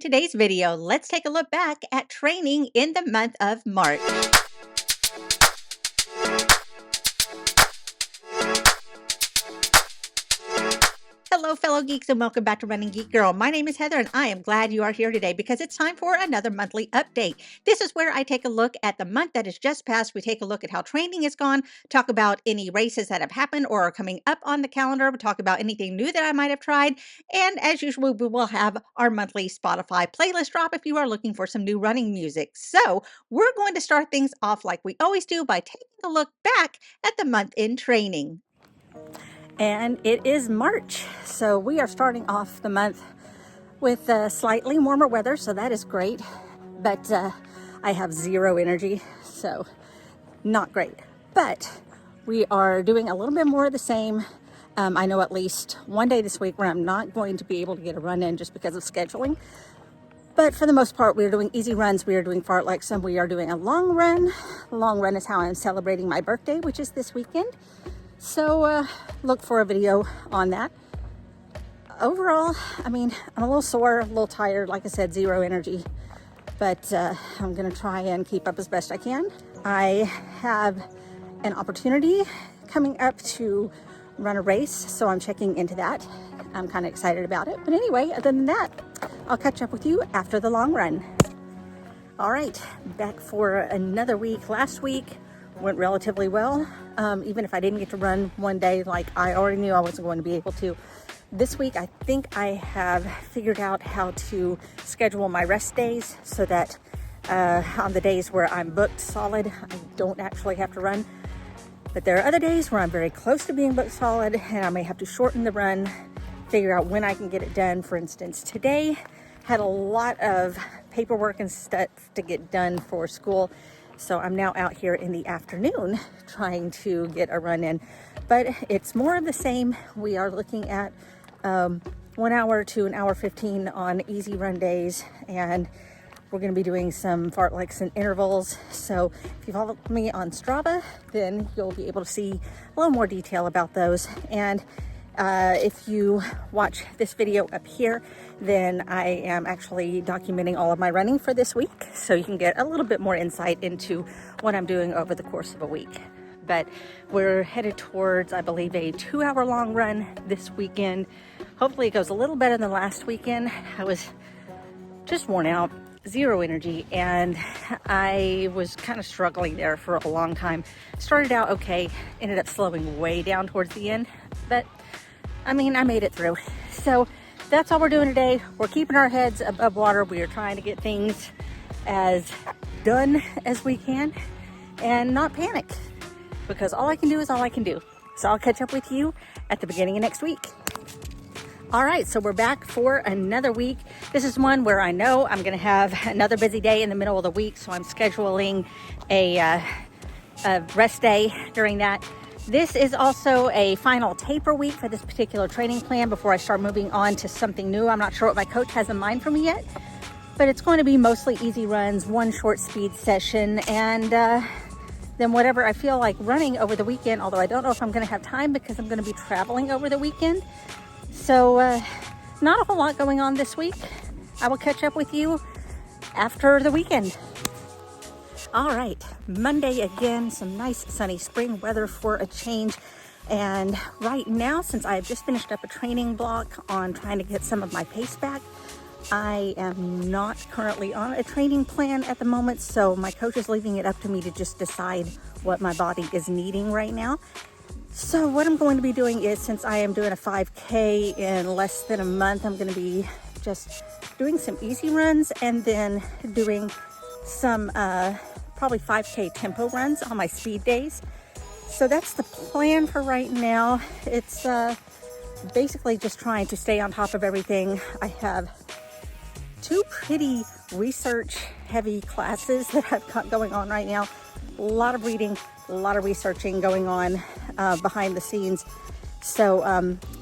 today's video, let's take a look back at training in the month of March. Hello, fellow geeks, and welcome back to Running Geek Girl. My name is Heather, and I am glad you are here today because it's time for another monthly update. This is where I take a look at the month that has just passed. We take a look at how training has gone, talk about any races that have happened or are coming up on the calendar. We talk about anything new that I might have tried. And as usual, we will have our monthly Spotify playlist drop if you are looking for some new running music. So we're going to start things off like we always do by taking a look back at the month in training. And it is March, so we are starting off the month with slightly warmer weather, so that is great, but I have zero energy, so not great. But we are doing a little bit more of the same. I know at least one day this week where I'm not going to be able to get a run in just because of scheduling, but for the most part, we are doing easy runs. We are doing fartleks, and we are doing a long run. The long run is how I'm celebrating my birthday, which is this weekend. So look for a video on that. Overall, I mean, I'm a little sore, a little tired. Like I said, zero energy, but I'm gonna try and keep up as best I can. I have an opportunity coming up to run a race, so I'm checking into that. I'm kind of excited about it. But anyway, other than that, I'll catch up with you after the long run. All right, back for another week. Last week went relatively well. Even if I didn't get to run one day, like I already knew I wasn't going to be able to. This week, I think I have figured out how to schedule my rest days so that on the days where I'm booked solid, I don't actually have to run. But there are other days where I'm very close to being booked solid and I may have to shorten the run, figure out when I can get it done. For instance, today had a lot of paperwork and stuff to get done for school. So I'm now out here in the afternoon trying to get a run in, but it's more of the same. We are looking at 1 hour to 1 hour 15 on easy run days, and we're going to be doing some fartleks and intervals. So if you follow me on Strava, then you'll be able to see a little more detail about those. And if you watch this video up here, then I am actually documenting all of my running for this week, so you can get a little bit more insight into what I'm doing over the course of a week. But we're headed towards, I believe, a 2-hour long run this weekend. Hopefully it goes a little better than last weekend. I was just worn out, zero energy, and I was kind of struggling there for a long time. Started out okay, ended up slowing way down towards the end, but I mean, I made it through. So that's all we're doing today. We're keeping our heads above water. We are trying to get things as done as we can and not panic, because all I can do is all I can do. So I'll catch up with you at the beginning of next week. All right, so we're back for another week. This is one where I know I'm gonna have another busy day in the middle of the week, so I'm scheduling a rest day during that. This is also a final taper week for this particular training plan before I start moving on to something new. I'm not sure what my coach has in mind for me yet, but it's going to be mostly easy runs, one short speed session, and then whatever I feel like running over the weekend, although I don't know if I'm going to have time because I'm going to be traveling over the weekend. So not a whole lot going on this week. I will catch up with you after the weekend. All right, Monday again, some nice sunny spring weather for a change. And right now, since I have just finished up a training block on trying to get some of my pace back, I am not currently on a training plan at the moment. So my coach is leaving it up to me to just decide what my body is needing right now. So what I'm going to be doing is, since I am doing a 5K in less than a month, I'm going to be just doing some easy runs and then doing some probably 5K tempo runs on my speed days. So that's the plan for right now. It's basically just trying to stay on top of everything. I have 2 pretty research heavy classes that I've got going on right now. A lot of reading, a lot of researching going on behind the scenes. So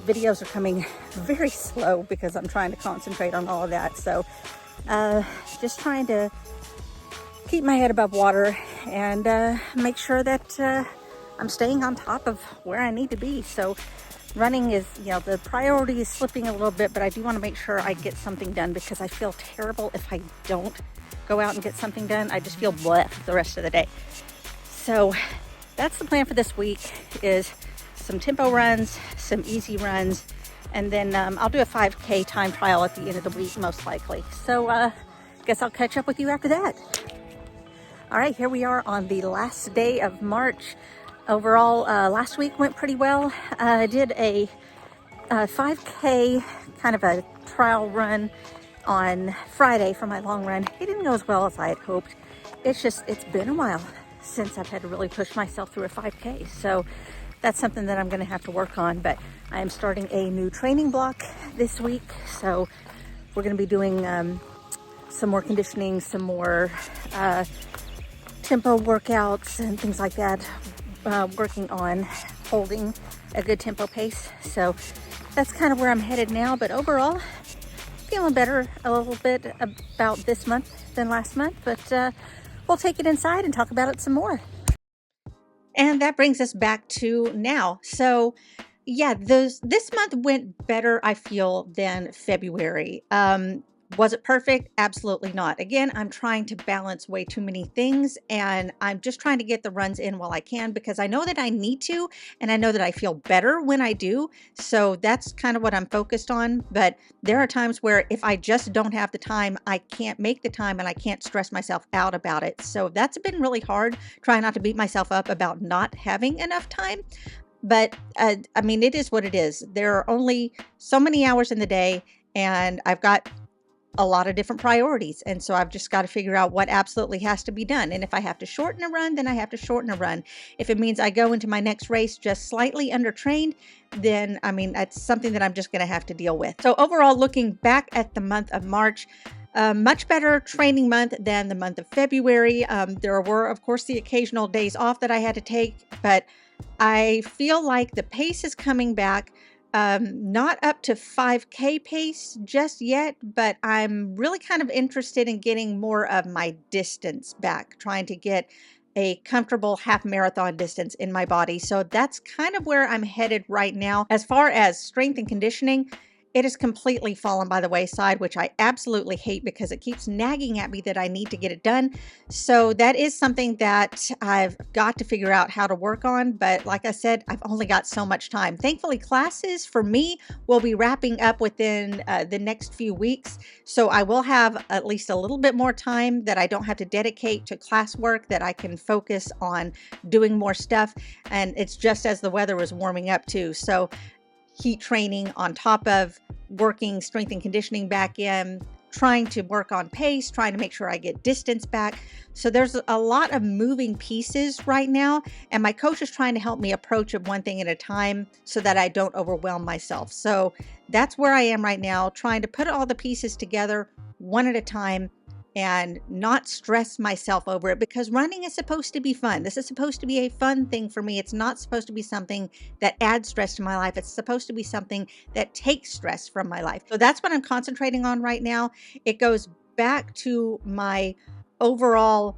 videos are coming very slow because I'm trying to concentrate on all of that. So just trying to keep my head above water and make sure that I'm staying on top of where I need to be. So running is, the priority is slipping a little bit, but I do want to make sure I get something done because I feel terrible if I don't go out and get something done. I just feel bleh the rest of the day. So that's the plan for this week, is some tempo runs, some easy runs, and then I'll do a 5K time trial at the end of the week, most likely. So guess I'll catch up with you after that. All right, here we are on the last day of March. Overall, last week went pretty well. I did a 5K, kind of a trial run on Friday for my long run. It didn't go as well as I had hoped. It's been a while since I've had to really push myself through a 5K. So that's something that I'm going to have to work on. But I am starting a new training block this week. So we're going to be doing some more conditioning, some more tempo workouts and things like that. Working on holding a good tempo pace. So that's kind of where I'm headed now. But overall, feeling better a little bit about this month than last month. But we'll take it inside and talk about it some more. And that brings us back to now. So yeah, this month went better, I feel, than February. Was it perfect? Absolutely not. Again, I'm trying to balance way too many things, and I'm just trying to get the runs in while I can because I know that I need to, and I know that I feel better when I do. So that's kind of what I'm focused on. But there are times where if I just don't have the time, I can't make the time and I can't stress myself out about it. So that's been really hard, trying not to beat myself up about not having enough time. But I mean, it is what it is. There are only so many hours in the day, and I've got a lot of different priorities. And so I've just got to figure out what absolutely has to be done. And if I have to shorten a run, then I have to shorten a run. If it means I go into my next race just slightly undertrained, then I mean, that's something that I'm just going to have to deal with. So overall, looking back at the month of March, much better training month than the month of February. There were, of course, the occasional days off that I had to take, but I feel like the pace is coming back. Not up to 5K pace just yet, but I'm really kind of interested in getting more of my distance back, trying to get a comfortable half marathon distance in my body. So that's kind of where I'm headed right now. As far as strength and conditioning, it has completely fallen by the wayside, which I absolutely hate because it keeps nagging at me that I need to get it done. So that is something that I've got to figure out how to work on. But like I said, I've only got so much time. Thankfully, classes for me will be wrapping up within the next few weeks. So I will have at least a little bit more time that I don't have to dedicate to classwork, that I can focus on doing more stuff. And it's just as the weather is warming up too. So heat training on top of working strength and conditioning back in, trying to work on pace, trying to make sure I get distance back. So there's a lot of moving pieces right now, and my coach is trying to help me approach it one thing at a time so that I don't overwhelm myself. So that's where I am right now, trying to put all the pieces together one at a time and not stress myself over it, because running is supposed to be fun. This is supposed to be a fun thing for me. It's not supposed to be something that adds stress to my life. It's supposed to be something that takes stress from my life. So that's what I'm concentrating on right now. It goes back to my overall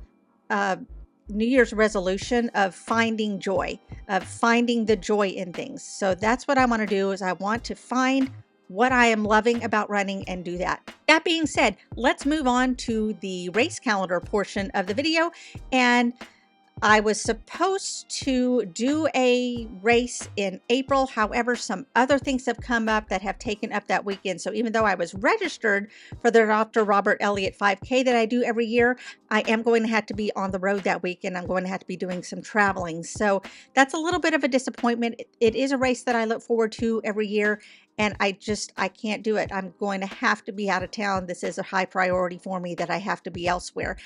New Year's resolution of finding joy, of finding the joy in things. So that's what I want to do, is I want to find what I am loving about running and do that. That being said, let's move on to the race calendar portion of the video. And I was supposed to do a race in April. However, some other things have come up that have taken up that weekend. So even though I was registered for the Dr. Robert Elliott 5K that I do every year, I am going to have to be on the road that week, and I'm going to have to be doing some traveling. So that's a little bit of a disappointment. It is a race that I look forward to every year, and I can't do it. I'm going to have to be out of town. This is a high priority for me that I have to be elsewhere.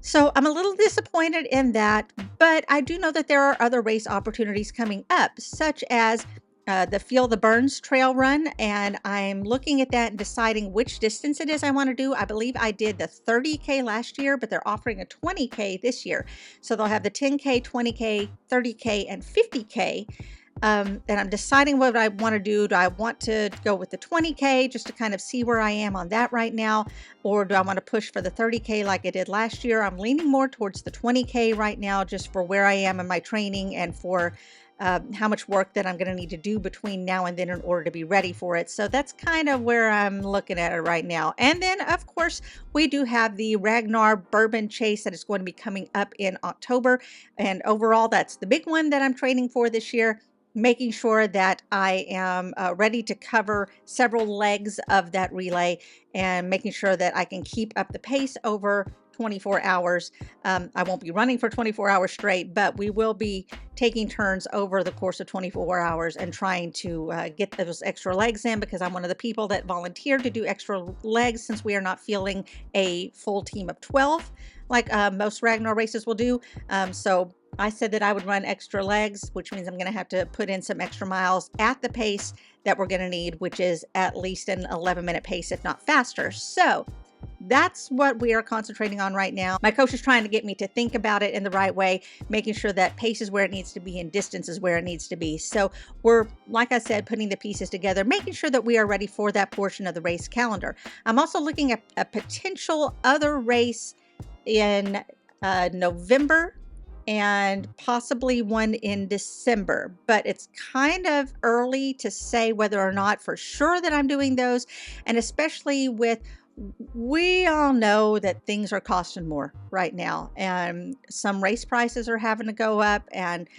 So I'm a little disappointed in that, but I do know that there are other race opportunities coming up, such as the Feel the Burns trail run, and I'm looking at that and deciding which distance it is I want to do. I believe I did the 30K last year, but they're offering a 20K this year. So they'll have the 10K, 20K, 30K, and 50K. And I'm deciding what I want to do. Do I want to go with the 20K just to kind of see where I am on that right now? Or do I want to push for the 30K like I did last year? I'm leaning more towards the 20K right now, just for where I am in my training and for how much work that I'm going to need to do between now and then in order to be ready for it. So that's kind of where I'm looking at it right now. And then, of course, we do have the Ragnar Bourbon Chase that is going to be coming up in October. And overall, that's the big one that I'm training for this year, making sure that I am ready to cover several legs of that relay and making sure that I can keep up the pace over 24 hours. I won't be running for 24 hours straight, but we will be taking turns over the course of 24 hours and trying to get those extra legs in, because I'm one of the people that volunteered to do extra legs since we are not fielding a full team of 12 like most Ragnar races will do. So I said that I would run extra legs, which means I'm going to have to put in some extra miles at the pace that we're going to need, which is at least an 11-minute pace, if not faster. So that's what we are concentrating on right now. My coach is trying to get me to think about it in the right way, making sure that pace is where it needs to be and distance is where it needs to be. So we're, like I said, putting the pieces together, making sure that we are ready for that portion of the race calendar. I'm also looking at a potential other race in November and possibly one in December, but it's kind of early to say whether or not for sure that I'm doing those. And especially with, we all know that things are costing more right now, and some race prices are having to go up, and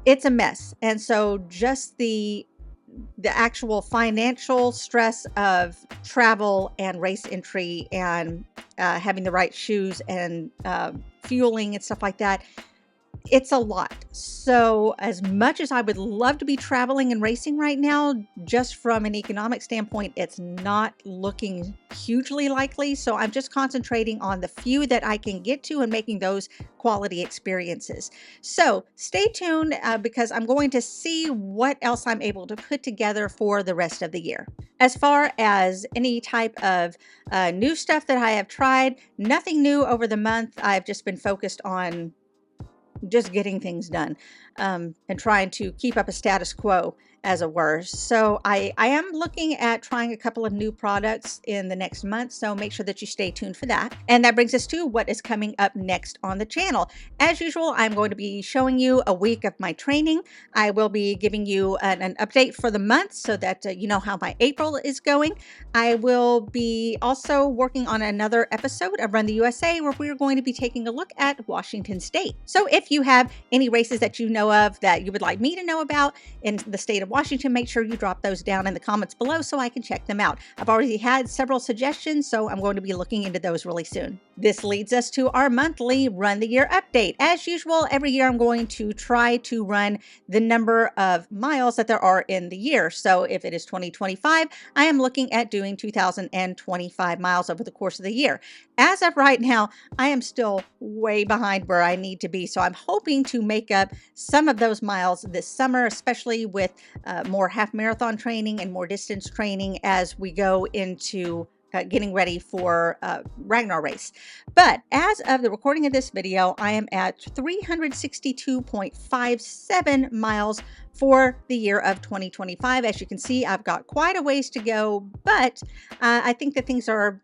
it's a mess. And so just the actual financial stress of travel and race entry and having the right shoes and fueling and stuff like that, it's a lot. So as much as I would love to be traveling and racing right now, just from an economic standpoint, it's not looking hugely likely. So I'm just concentrating on the few that I can get to and making those quality experiences. So stay tuned because I'm going to see what else I'm able to put together for the rest of the year. As far as any type of new stuff that I have tried, nothing new over the month. I've just been focused on just getting things done and trying to keep up a status quo, as it were. So I am looking at trying a couple of new products in the next month, so make sure that you stay tuned for that. And that brings us to what is coming up next on the channel. As usual, I'm going to be showing you a week of my training. I will be giving you an update for the month so that you know how my April is going. I will be also working on another episode of Run the USA where we're going to be taking a look at Washington State. So if you have any races that you know of that you would like me to know about in the state of Washington, make sure you drop those down in the comments below so I can check them out. I've already had several suggestions, so I'm going to be looking into those really soon. This leads us to our monthly Run the Year update. As usual, every year I'm going to try to run the number of miles that there are in the year. So if it is 2025, I am looking at doing 2,025 miles over the course of the year. As of right now, I am still way behind where I need to be. So I'm hoping to make up some of those miles this summer, especially with more half marathon training and more distance training as we go into getting ready for Ragnar race. But as of the recording of this video, I am at 362.57 miles for the year of 2025. As you can see, I've got quite a ways to go, but I think that things are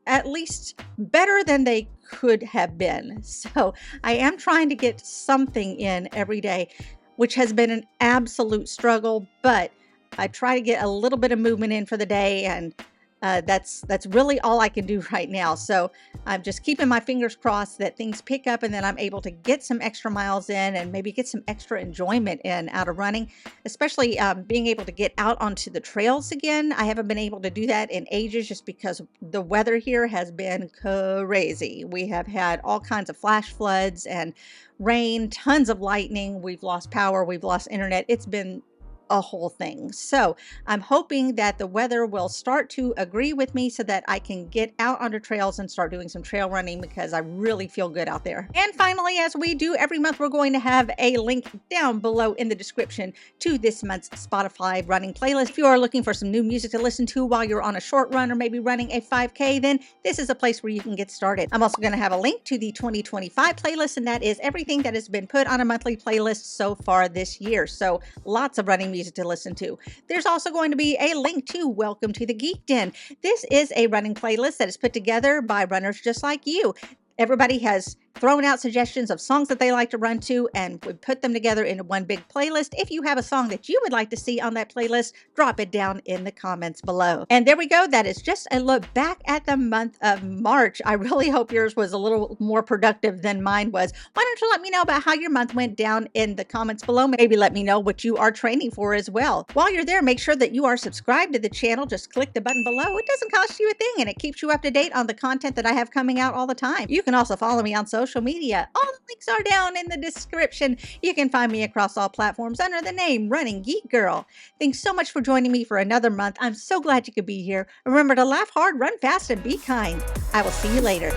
at least better than they could have been. So I am trying to get something in every day, which has been an absolute struggle, but I try to get a little bit of movement in for the day, and that's really all I can do right now. So I'm just keeping my fingers crossed that things pick up and then I'm able to get some extra miles in and maybe get some extra enjoyment in out of running, especially being able to get out onto the trails again. I haven't been able to do that in ages just because the weather here has been crazy. We have had all kinds of flash floods and rain, tons of lightning. We've lost power. We've lost internet. It's been a whole thing. So I'm hoping that the weather will start to agree with me so that I can get out onto trails and start doing some trail running, because I really feel good out there. And finally, as we do every month, we're going to have a link down below in the description to this month's Spotify running playlist. If you are looking for some new music to listen to while you're on a short run or maybe running a 5K, then this is a place where you can get started. I'm also going to have a link to the 2025 playlist, and that is everything that has been put on a monthly playlist so far this year. So lots of running music to listen to. There's also going to be a link to Welcome to the Geek Den. This is a running playlist that is put together by runners just like you. Everybody has throwing out suggestions of songs that they like to run to, and we put them together into one big playlist. If you have a song that you would like to see on that playlist, drop it down in the comments below. And there we go. That is just a look back at the month of March. I really hope yours was a little more productive than mine was. Why don't you let me know about how your month went down in the comments below? Maybe let me know what you are training for as well. While you're there, make sure that you are subscribed to the channel. Just click the button below. It doesn't cost you a thing, and it keeps you up to date on the content that I have coming out all the time. You can also follow me on social media. All the links are down in the description. You can find me across all platforms under the name Running Geek Girl. Thanks so much for joining me for another month. I'm so glad you could be here. Remember to laugh hard, run fast, and be kind. I will see you later.